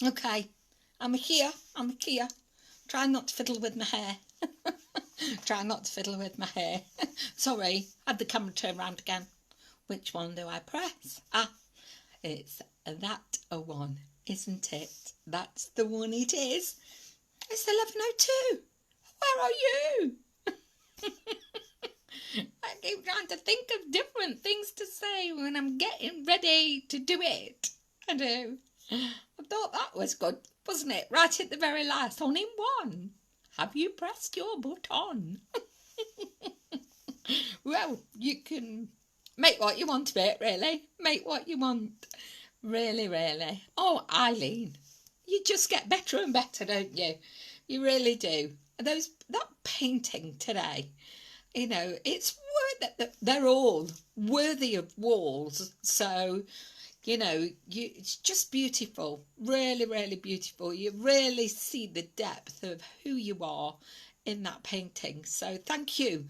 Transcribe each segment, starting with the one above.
Okay, I'm here. Try not to fiddle with my hair. Try not to fiddle with my hair. Sorry, had the camera turn round again. Which one do I press? Ah, it's that a one, isn't it? That's the one it is. It's 11:02. Where are you? I keep trying to think of different things to say when I'm getting ready to do it. I do. I thought that was good, wasn't it? Right at the very last, on in one. Have you pressed your button? Well, you can make what you want of it, really. Make what you want. Really, really. Oh, Eileen, you just get better and better, don't you? You really do. That painting today, it's they're all worthy of walls. So, it's just beautiful. Really, really beautiful. You really see the depth of who you are in that painting. So thank you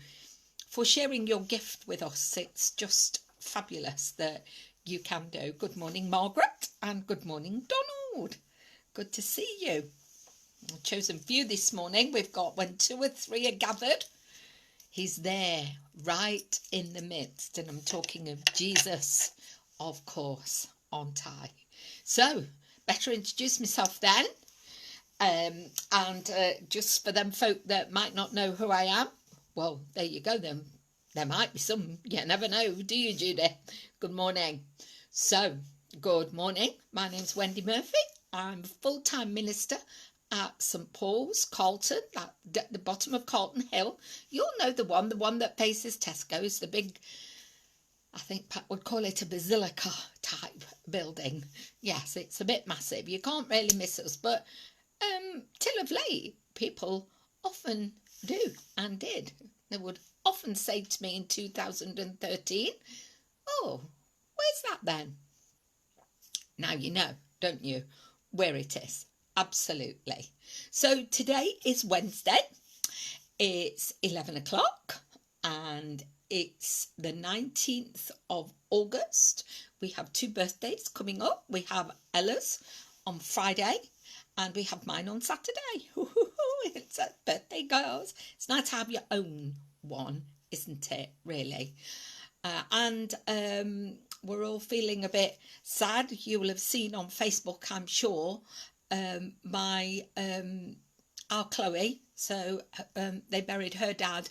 for sharing your gift with us. It's just fabulous that you can do. Good morning, Margaret, and good morning, Donald. Good to see you. I've chosen few this morning. We've got when two or three are gathered, he's there right in the midst. And I'm talking of Jesus, of course, aren't I? So, better introduce myself then. And just for them folk that might not know who I am, well, there you go then. There might be some. You never know, do you, Judy? Good morning. So, good morning. My name's Wendy Murphy. I'm a full-time minister at St Paul's, Carlton, at the bottom of Carlton Hill. You'll know the one that faces Tesco's, the big, I think Pat would call it a basilica type building. Yes, it's a bit massive. You can't really miss us, but till of late, people often do and did. They would often say to me in 2013, oh, where's that then? Now you know, don't you, where it is. Absolutely. So today is Wednesday. It's 11 o'clock and it's the 19th of August. We have two birthdays coming up. We have Ella's on Friday and we have mine on Saturday. It's a birthday, girls. It's nice to have your own one, isn't it, really? And we're all feeling a bit sad. You will have seen on Facebook, I'm sure, our Chloe. So they buried her dad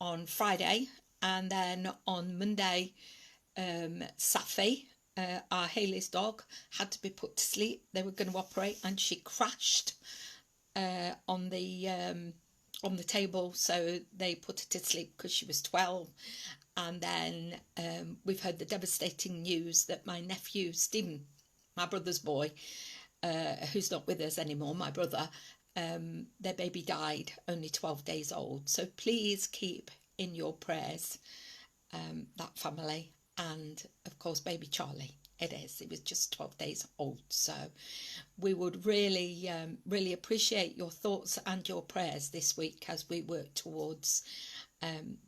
on Friday, and then on Monday, Safi, our Haley's dog, had to be put to sleep. They were going to operate, and she crashed on the table, so they put her to sleep because she was 12. And then we've heard the devastating news that my nephew Stephen, my brother's boy, who's not with us anymore, my brother, their baby died, only 12 days old. So please keep in your prayers that family, and of course baby Charlie. He was just 12 days old. So we would really really appreciate your thoughts and your prayers this week as we work towards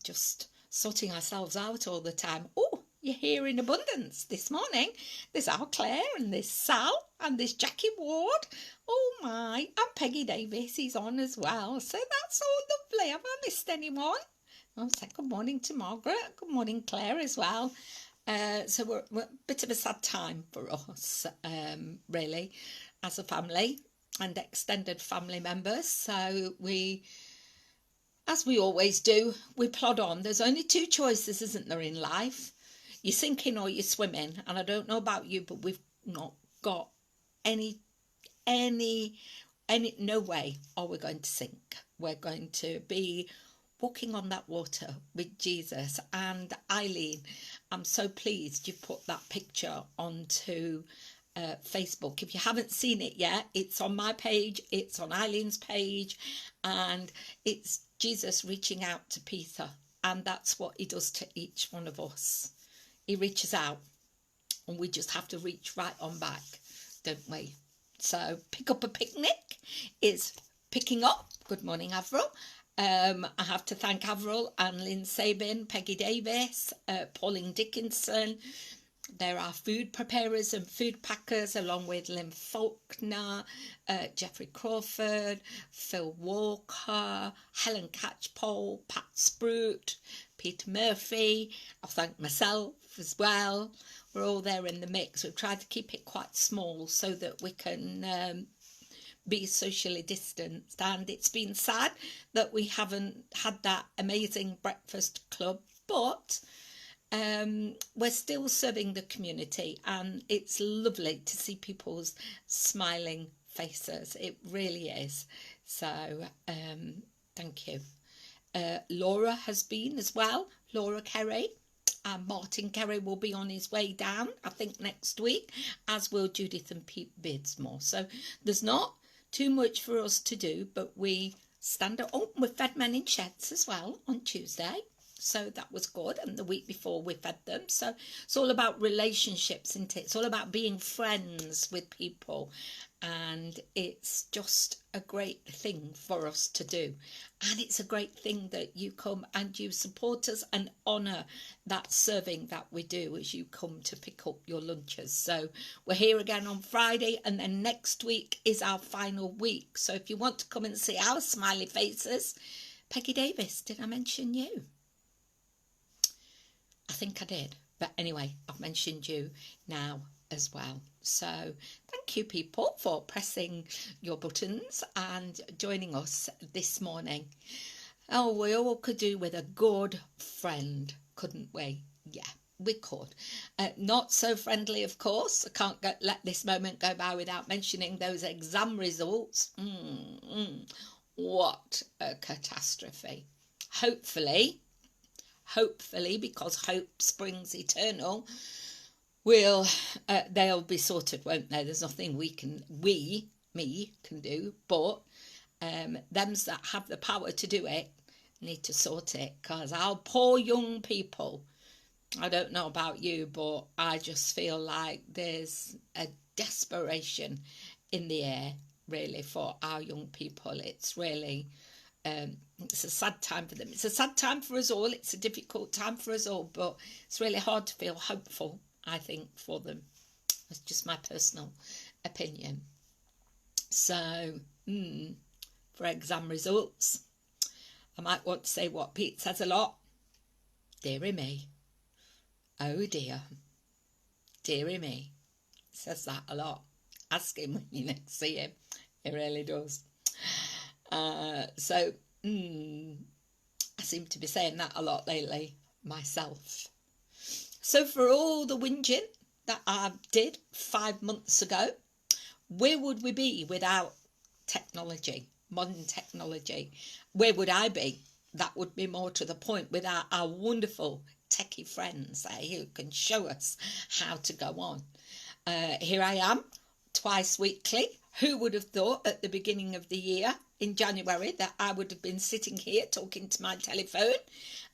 just sorting ourselves out all the time. Oh, you're here in abundance this morning. There's our Claire and there's Sal and there's Jackie Ward. Oh my, and Peggy Davis is on as well. So that's all lovely. Have I missed anyone? I'll say good morning to Margaret. Good morning, Claire, as well. So we're a bit of a sad time for us, really, as a family and extended family members. So as we always do, we plod on. There's only two choices, isn't there, in life? You're sinking or you're swimming. And I don't know about you, but we've not got any, no way are we going to sink. We're going to be walking on that water with Jesus. And Eileen, I'm so pleased you put that picture onto Facebook. If you haven't seen it yet, it's on my page, it's on Eileen's page, and it's Jesus reaching out to Peter. And that's what he does to each one of us. He reaches out and we just have to reach right on back, don't we? So pick up a picnic is picking up. Good morning, Avril. I have to thank Avril and Lynn Sabin, Peggy Davis, Pauline Dickinson, There are food preparers and food packers along with Lynn Faulkner, Jeffrey Crawford, Phil Walker, Helen Catchpole, Pat Sprout, Peter Murphy. I'll thank myself as well. We're all there in the mix. We've tried to keep it quite small so that we can be socially distanced, and it's been sad that we haven't had that amazing breakfast club, but we're still serving the community, and it's lovely to see people's smiling faces. It really is. So thank you. Laura has been as well, Laura Kerry, and Martin Kerry will be on his way down, I think, next week, as will Judith and Pete Bidsmore. So there's not too much for us to do, but we stand up. Oh, we fed men in sheds as well on Tuesday, so that was good. And the week before we fed them. So it's all about relationships, isn't it? It's all about being friends with people, and it's just a great thing for us to do. And it's a great thing that you come and you support us and honour that serving that we do as you come to pick up your lunches. So we're here again on Friday, and then next week is our final week. So if you want to come and see our smiley faces, Peggy Davis, did I mention you? I think I did. But anyway, I've mentioned you now as well. So thank you, people, for pressing your buttons and joining us this morning. Oh, we all could do with a good friend, couldn't we? Yeah, we could. Not so friendly, of course. I can't let this moment go by without mentioning those exam results. What a catastrophe. Hopefully, because hope springs eternal, they'll be sorted, won't they? There's nothing me can do, but thems that have the power to do it need to sort it, because our poor young people, I don't know about you, but I just feel like there's a desperation in the air, really, for our young people. It's really it's a sad time for them. It's a sad time for us all. It's a difficult time for us all, but it's really hard to feel hopeful, I think, for them. That's just my personal opinion. So, for exam results, I might want to say what Pete says a lot. Dearie me. Oh dear. Dearie me. Says that a lot. Ask him when you next see him. He really does. So, I seem to be saying that a lot lately myself. So for all the whinging that I did 5 months ago, where would we be without technology, modern technology? Where would I be? That would be more to the point, without our wonderful techie friends who can show us how to go on. Here I am, twice weekly. Who would have thought at the beginning of the year, in January, that I would have been sitting here talking to my telephone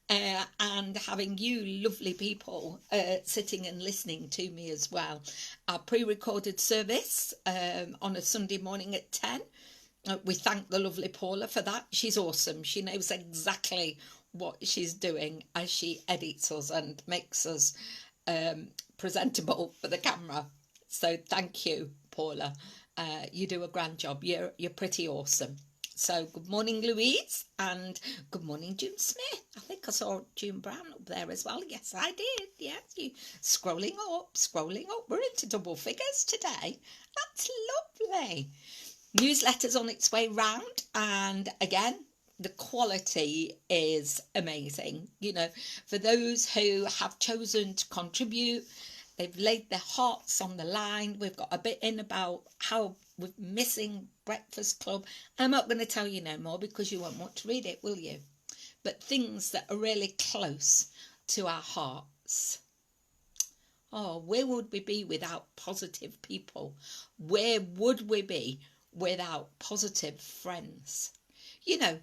and having you lovely people sitting and listening to me as well. Our pre-recorded service on a Sunday morning at 10. We thank the lovely Paula for that. She's awesome. She knows exactly what she's doing as she edits us and makes us presentable for the camera. So thank you, Paula. You do a grand job. You're pretty awesome. So good morning, Louise, and good morning, June Smith. I think I saw June Brown up there as well. Yes, I did. Yes, you scrolling up. We're into double figures today. That's lovely. Newsletter's on its way round, and again, the quality is amazing. You know, for those who have chosen to contribute, they've laid their hearts on the line. We've got a bit in about how we're missing Breakfast Club. I'm not going to tell you no more because you won't want to read it, will you? But things that are really close to our hearts. Oh, where would we be without positive people? Where would we be without positive friends? You know,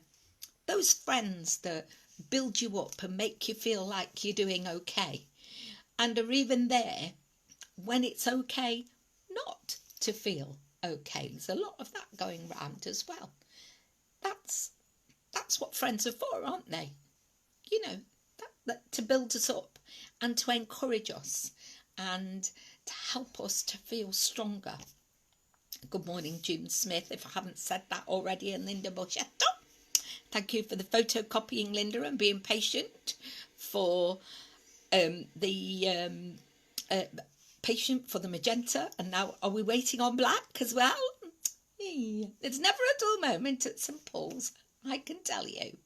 those friends that build you up and make you feel like you're doing okay, and are even there when it's okay not to feel okay. There's a lot of that going round as well. That's what friends are for, aren't they? You know, that to build us up and to encourage us and to help us to feel stronger. Good morning, June Smith, if I haven't said that already, and Linda Buschetto. Thank you for the photocopying, Linda, and being patient for the patient for the magenta. And now are we waiting on black as well? There's never a dull moment at St Paul's, I can tell you.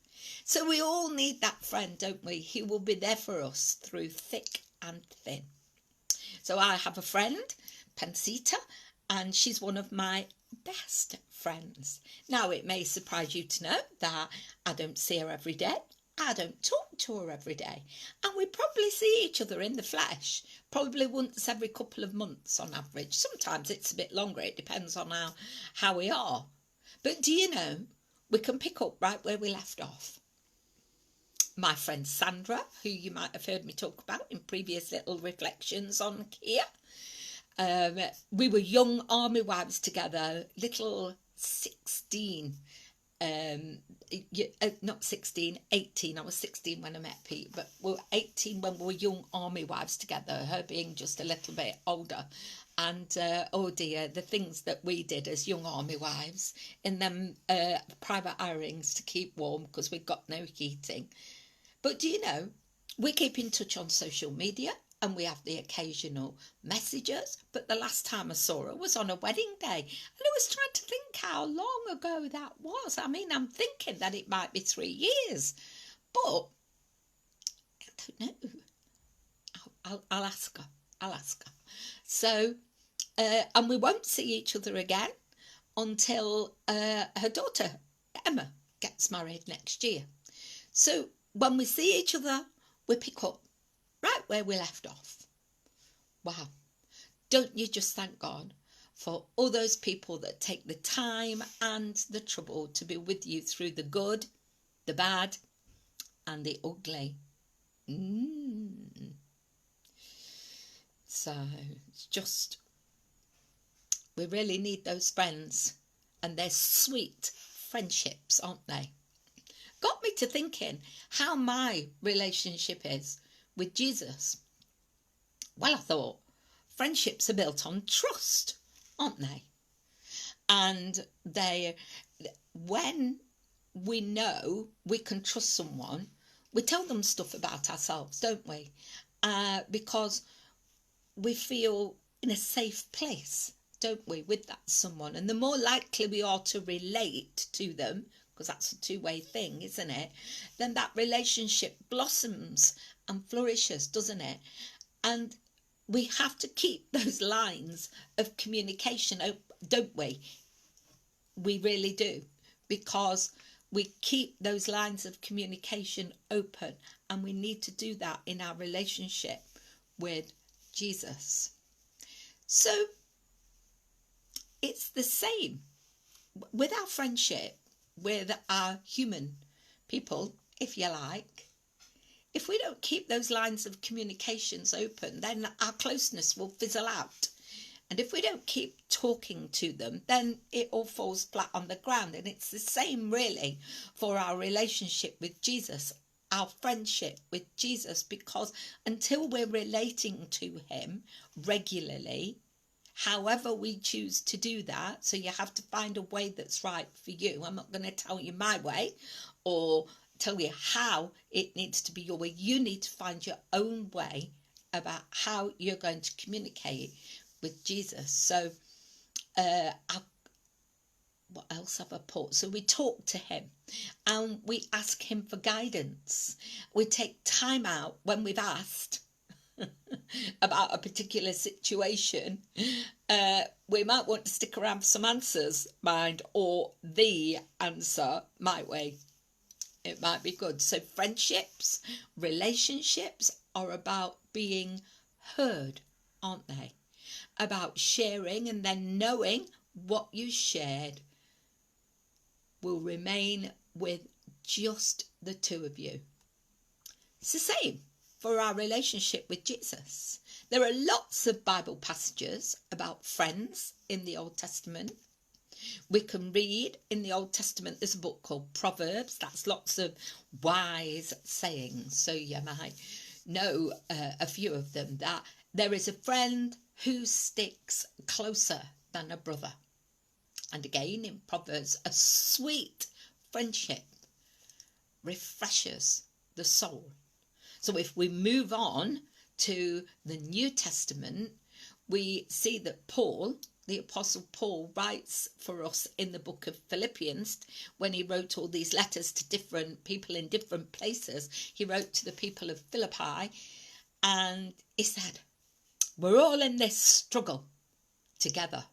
So we all need that friend, don't we? He will be there for us through thick and thin. So I have a friend, Pensita, and she's one of my best friends. Now, it may surprise you to know that I don't see her every day. I don't talk to her every day. And we probably see each other in the flesh, probably once every couple of months on average. Sometimes it's a bit longer. It depends on how we are. But do you know, we can pick up right where we left off. My friend Sandra, who you might have heard me talk about in previous little reflections on here. We were young army wives together, little 16, not 16, 18. I was 16 when I met Pete, but we were 18 when we were young army wives together, her being just a little bit older. And oh dear, the things that we did as young army wives in them private hirings to keep warm because we'd got no heating. But do you know, we keep in touch on social media and we have the occasional messages. But the last time I saw her was on a wedding day. And I was trying to think how long ago that was. I mean, I'm thinking that it might be 3 years. But I don't know. I'll ask her. I'll ask her. So, and we won't see each other again until her daughter, Emma, gets married next year. So, when we see each other, we pick up right where we left off. Wow. Don't you just thank God for all those people that take the time and the trouble to be with you through the good, the bad, and the ugly. So, it's just, we really need those friends. And they're sweet friendships, aren't they? Got me to thinking how my relationship is with Jesus. Well, I thought friendships are built on trust, aren't they? And when we know we can trust someone, we tell them stuff about ourselves, don't we? Because we feel in a safe place, don't we, with that someone? And the more likely we are to relate to them, because that's a two-way thing, isn't it? Then that relationship blossoms and flourishes, doesn't it? And we have to keep those lines of communication open, don't we? We really do, because we keep those lines of communication open, and we need to do that in our relationship with Jesus. So it's the same with our friendship with our human people, if you like. If we don't keep those lines of communications open, then our closeness will fizzle out. And if we don't keep talking to them, then it all falls flat on the ground. And it's the same really for our relationship with Jesus, our friendship with Jesus, because until we're relating to him regularly, however we choose to do that, so you have to find a way that's right for you. I'm not going to tell you my way or tell you how it needs to be your way. You need to find your own way about how you're going to communicate with Jesus. So what else have I put? So we talk to him and we ask him for guidance. We take time out when we've asked about a particular situation. We might want to stick around for some answers, mind, or the answer, might we? It might be good. So friendships, relationships are about being heard, aren't they? About sharing, and then knowing what you shared will remain with just the two of you. It's the same for our relationship with Jesus. There are lots of Bible passages about friends in the Old Testament. We can read in the Old Testament, there's a book called Proverbs. That's lots of wise sayings. So you might know a few of them, that There is a friend who sticks closer than a brother. And again in Proverbs, a sweet friendship refreshes the soul. So if we move on to the New Testament, we see that Paul, the Apostle Paul, writes for us in the book of Philippians. When he wrote all these letters to different people in different places, he wrote to the people of Philippi, and he said, we're all in this struggle together.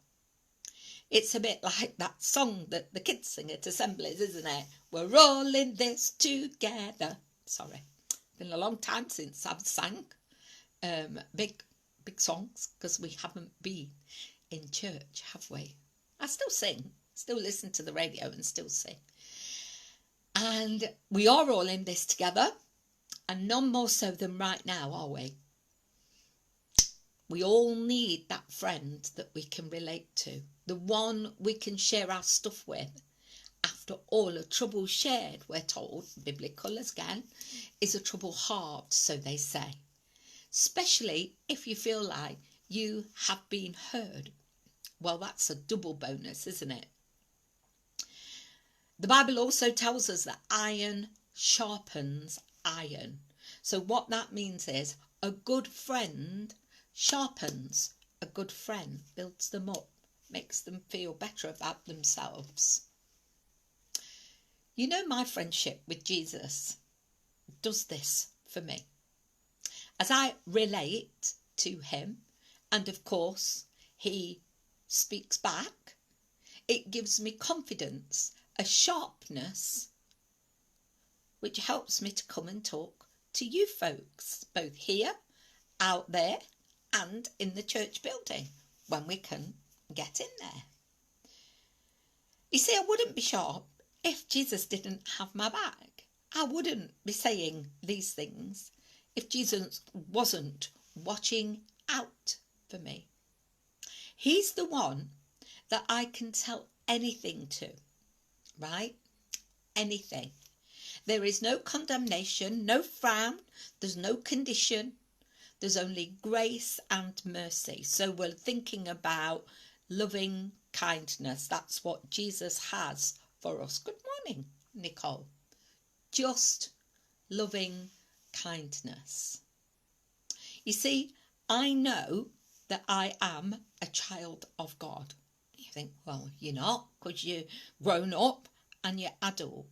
It's a bit like that song that the kids sing at assemblies, isn't it? We're all in this together. Sorry, been a long time since I've sang big songs, because we haven't been in church, have we? I still sing, still listen to the radio and still sing. And we are all in this together, and none more so than right now, are we? We all need that friend that we can relate to, the one we can share our stuff with. After all, a trouble shared, we're told, biblical again, is a trouble halved, so they say. Especially if you feel like you have been heard. Well, that's a double bonus, isn't it? The Bible also tells us that iron sharpens iron. So what that means is a good friend sharpens a good friend, builds them up, makes them feel better about themselves. You know, my friendship with Jesus does this for me. As I relate to him, and of course he speaks back, it gives me confidence, a sharpness, which helps me to come and talk to you folks, both here, out there, and in the church building, when we can get in there. You see, I wouldn't be sharp if Jesus didn't have my back. I wouldn't be saying these things if Jesus wasn't watching out for me. He's the one that I can tell anything to, right? Anything. There is no condemnation, no frown, there's no condition. There's only grace and mercy. So we're thinking about loving kindness. That's what Jesus has for us. Good morning, Nicole. Just loving kindness. You see, I know that I am a child of God. You think, well, you're not, because you're grown up and you're adult.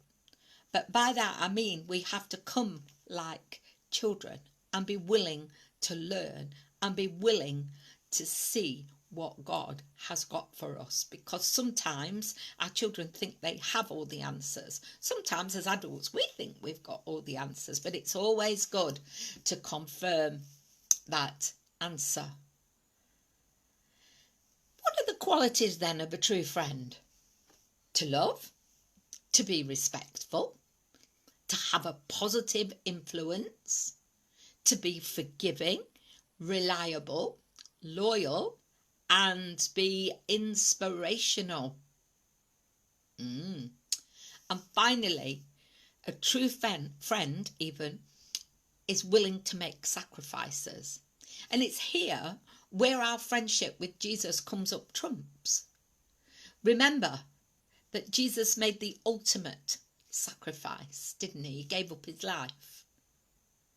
But by that I mean we have to come like children and be willing to learn and be willing to see what God has got for us, because sometimes our children think they have all the answers. Sometimes as adults we think we've got all the answers, but it's always good to confirm that answer. What are the qualities then of a true friend? To love, to be respectful, to have a positive influence, to be forgiving, reliable, loyal, and be inspirational. And finally, a true friend even is willing to make sacrifices. And it's here where our friendship with Jesus comes up trumps. Remember that Jesus made the ultimate sacrifice, didn't he? He gave up his life.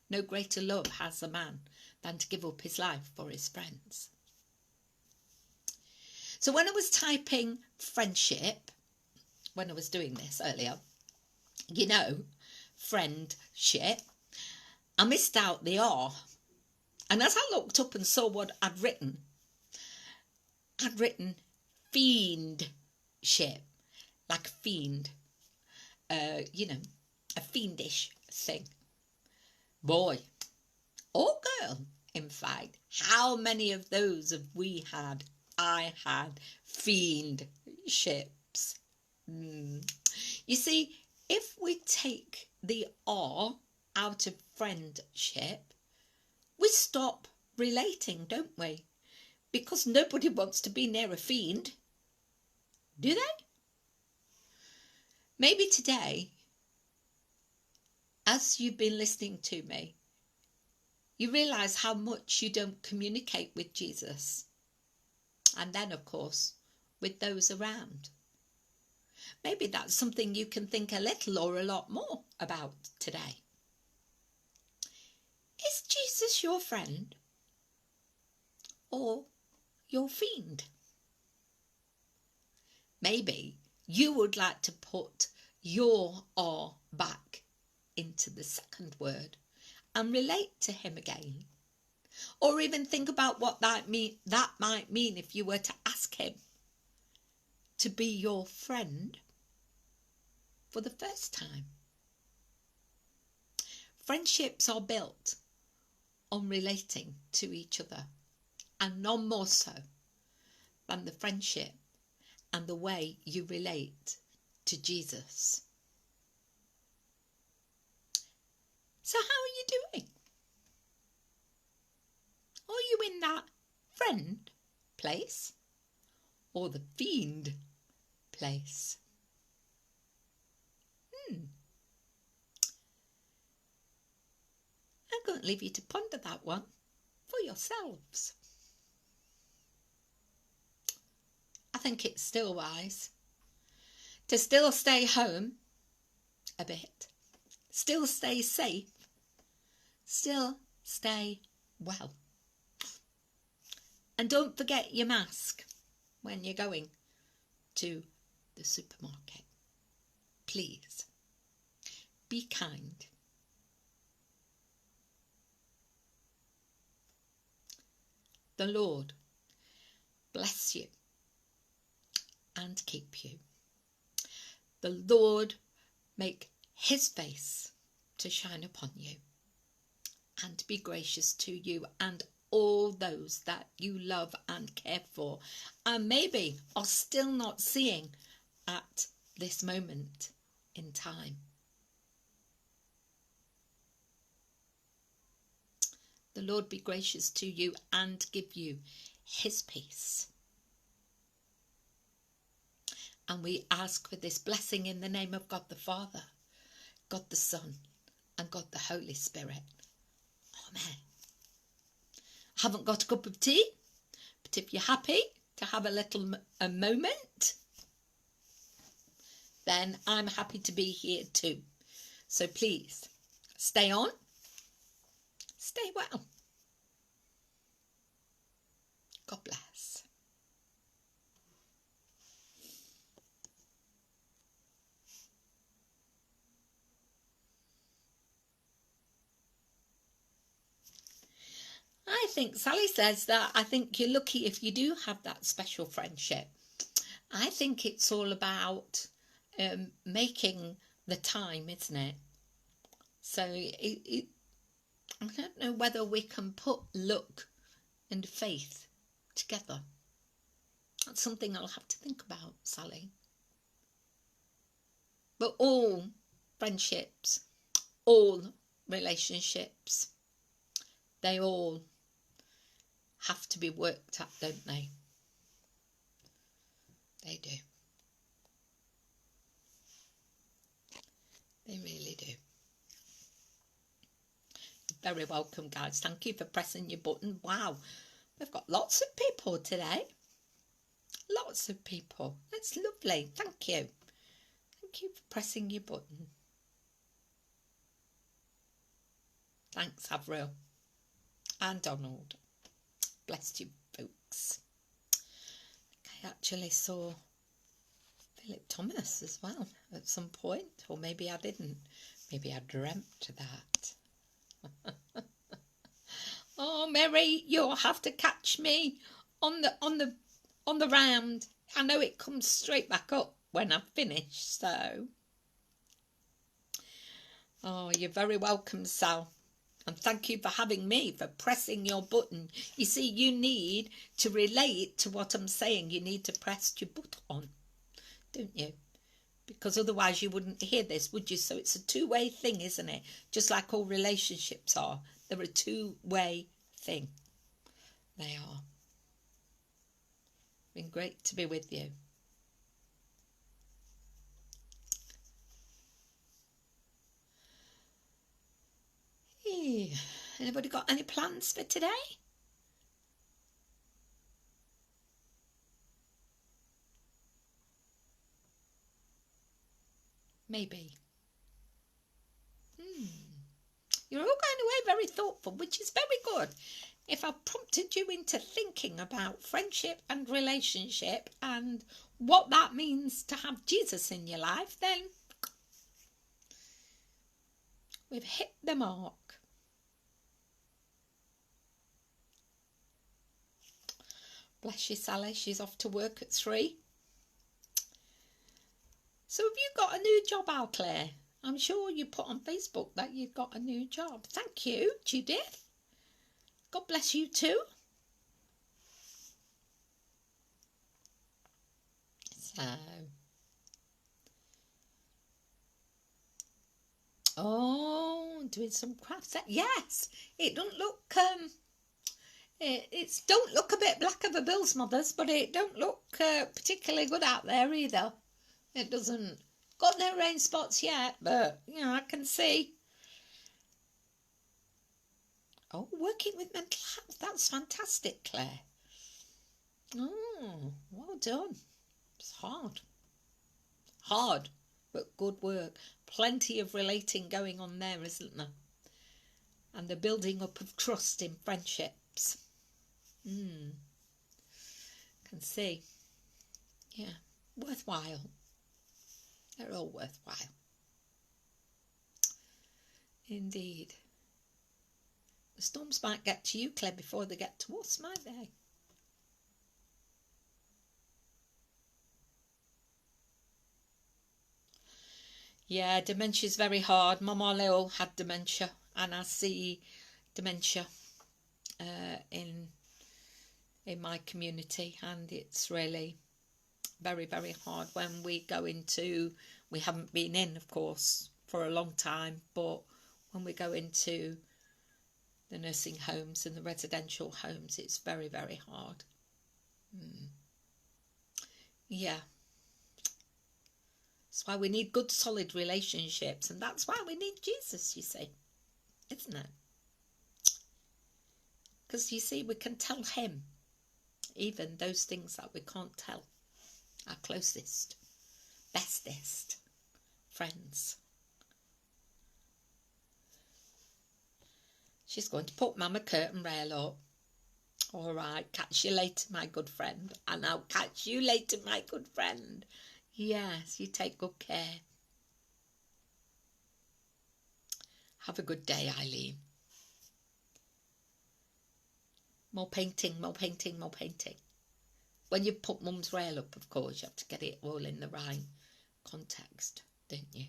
No greater love has a man than to give up his life for his friends. So when I was typing friendship, when I was doing this earlier, you know, friendship, I missed out the R. And as I looked up and saw what I'd written fiendship, like a fiend, you know, a fiendish thing. Boy, or girl, in fact, how many of those have we had? I had fiendships. You see, if we take the R out of friendship, we stop relating, don't we? Because nobody wants to be near a fiend, do they? Maybe today, as you've been listening to me, You realise how much you don't communicate with Jesus. And then, of course, with those around. Maybe that's something you can think a little or a lot more about today. Is Jesus your friend or your fiend? Maybe you would like to put your R back into the second word and relate to him again. Or even think about what that might mean if you were to ask him to be your friend for the first time. Friendships are built on relating to each other, and none more so than the friendship and the way you relate to Jesus. So how are you doing? Are you in that friend place or the fiend place? I'm going to leave you to ponder that one for yourselves. I think it's still wise to still stay home a bit, still stay safe, still stay well. And don't forget your mask when you're going to the supermarket. Please, be kind. The Lord bless you and keep you. The Lord make his face to shine upon you and be gracious to you and all those that you love and care for and maybe are still not seeing at this moment in time. The Lord be gracious to you and give you his peace. And we ask for this blessing in the name of God the Father, God the Son, and God the Holy Spirit. Amen. I haven't got a cup of tea, but if you're happy to have a moment, then I'm happy to be here too. So please, stay on, stay well. God bless. I think Sally says that I think you're lucky if you do have that special friendship. I think it's all about making the time, isn't it? So I don't know whether we can put luck and faith together. That's something I'll have to think about, Sally. But all friendships, all relationships, they all have to be worked at, don't they? They do. They really do. You're very welcome, guys. Thank you for pressing your button. Wow, we've got lots of people today. Lots of people. That's lovely. Thank you. Thank you for pressing your button. Thanks, Avril and Donald. Bless you, folks. I actually saw Philip Thomas as well at some point, or maybe I didn't. Maybe I dreamt that. Oh, Mary, you'll have to catch me on the round. I know it comes straight back up when I've finished, so. Oh, you're very welcome, Sal. And thank you for having me, for pressing your button. You see, you need to relate to what I'm saying. You need to press your button, don't you? Because otherwise you wouldn't hear this, would you? So it's a two-way thing, isn't it? Just like all relationships are. They're a two-way thing. They are. Been great to be with you. Anybody got any plans for today? Maybe. You're all going away very thoughtful, which is very good. If I've prompted you into thinking about friendship and relationship and what that means to have Jesus in your life, then we've hit the mark. Bless you, Sally. She's off to work at 3. So have you got a new job, Al Claire? I'm sure you put on Facebook that you've got a new job. Thank you, Judith. God bless you too. So, doing some crafts. Yes, it don't look it's don't look a bit black of a bill's mothers, but it don't look particularly good out there either. It doesn't. Got no rain spots yet, but you know, I can see. Oh, working with mental health. That's fantastic, Claire. Oh, well done. It's hard. Hard, but good work. Plenty of relating going on there, isn't there? And the building up of trust in friendships. Can see. Yeah, worthwhile. They're all worthwhile. Indeed. The storms might get to you, Claire, before they get to us, might they? Yeah, dementia's very hard. Mama Lil had dementia, and I see dementia in my community, and it's really very, very hard when we go into, we haven't been in, of course, for a long time, but when we go into the nursing homes and the residential homes, it's very, very hard. Yeah. That's why we need good, solid relationships, and that's why we need Jesus, you see, isn't it? Because, you see, we can tell him even those things that we can't tell our closest, bestest friends. She's going to put Mama curtain rail up. All right, catch you later, my good friend. And I'll catch you later, my good friend. Yes, you take good care. Have a good day, Eileen. More painting, more painting, more painting. When you put Mum's rail up, of course, you have to get it all in the right context, don't you?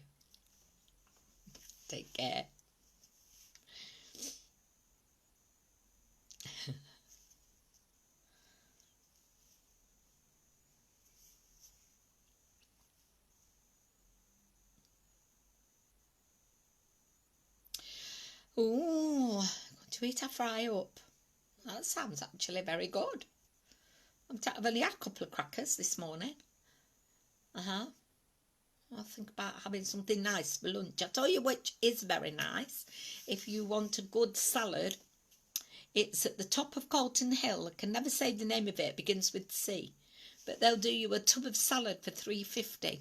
Take care. Ooh, going to eat a fry up. That sounds actually very good. I've only had a couple of crackers this morning. I'll think about having something nice for lunch. I'll tell you which is very nice. If you want a good salad, it's at the top of Calton Hill. I can never say the name of it. It begins with C. But they'll do you a tub of salad for $3.50.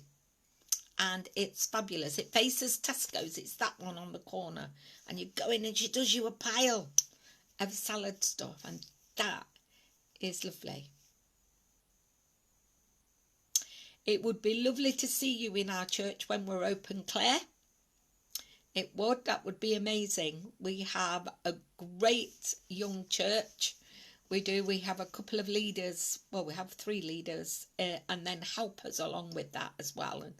And it's fabulous. It faces Tesco's. It's that one on the corner. And you go in and she does you a pile of salad stuff. And that is lovely. It would be lovely to see you in our church when we're open, Claire. It would. That would be amazing. We have a great young church. We do. We have a couple of leaders. Well, we have 3 leaders and then helpers along with that as well. And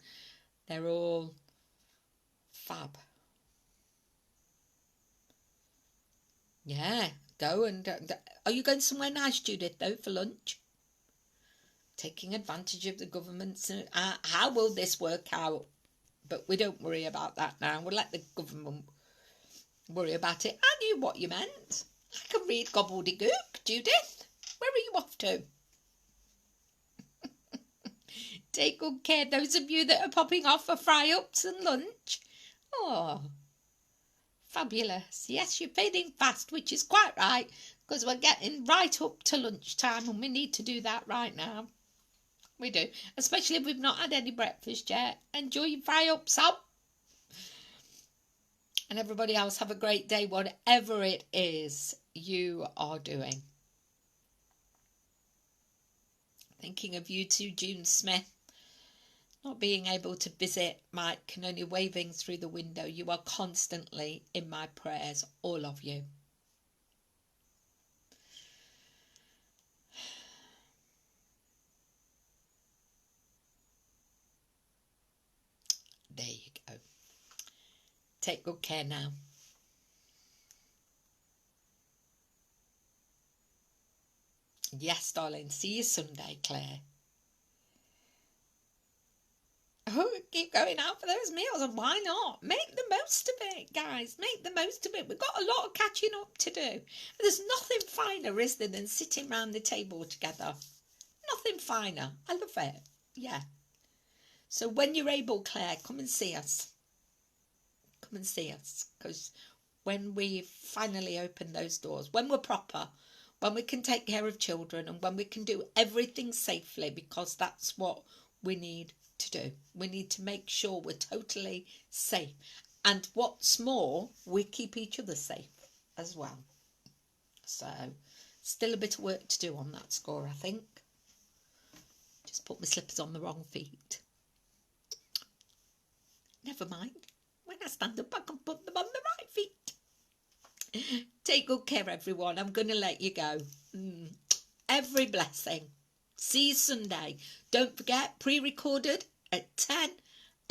they're all fab. Yeah, go and... are you going somewhere nice, Judith, though, for lunch? Taking advantage of the government's... how will this work out? But we don't worry about that now. We'll let the government worry about it. I knew what you meant. I can read gobbledygook, Judith. Where are you off to? Take good care, those of you that are popping off for fry-ups and lunch. Oh, Fabulous. Yes, you're fading fast, which is quite right, because we're getting right up to lunchtime and we need to do that right now. We do. Especially if we've not had any breakfast yet. Enjoy your fry up, Sam. And everybody else, have a great day, whatever it is you are doing. Thinking of you too, June Smith. Not being able to visit Mike and only waving through the window. You are constantly in my prayers, all of you. There you go. Take good care now. Yes, darling. See you Sunday, Claire. Oh, keep going out for those meals, and why not? Make the most of it, guys. Make the most of it. We've got a lot of catching up to do. There's nothing finer, is there, than sitting round the table together. Nothing finer. I love it. Yeah. So when you're able, Claire, come and see us. Come and see us, because when we finally open those doors, when we're proper, when we can take care of children, and when we can do everything safely, because that's what we need to do. We need to make sure we're totally safe, and what's more, we keep each other safe as well. So still a bit of work to do on that score, I think. Just put my slippers on the wrong feet. Never mind. When I stand up, I can put them on the right feet. Take good care, everyone. I'm going to let you go. Every blessing. See you Sunday. Don't forget, pre-recorded at 10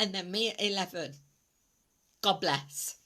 and then me at 11. God bless.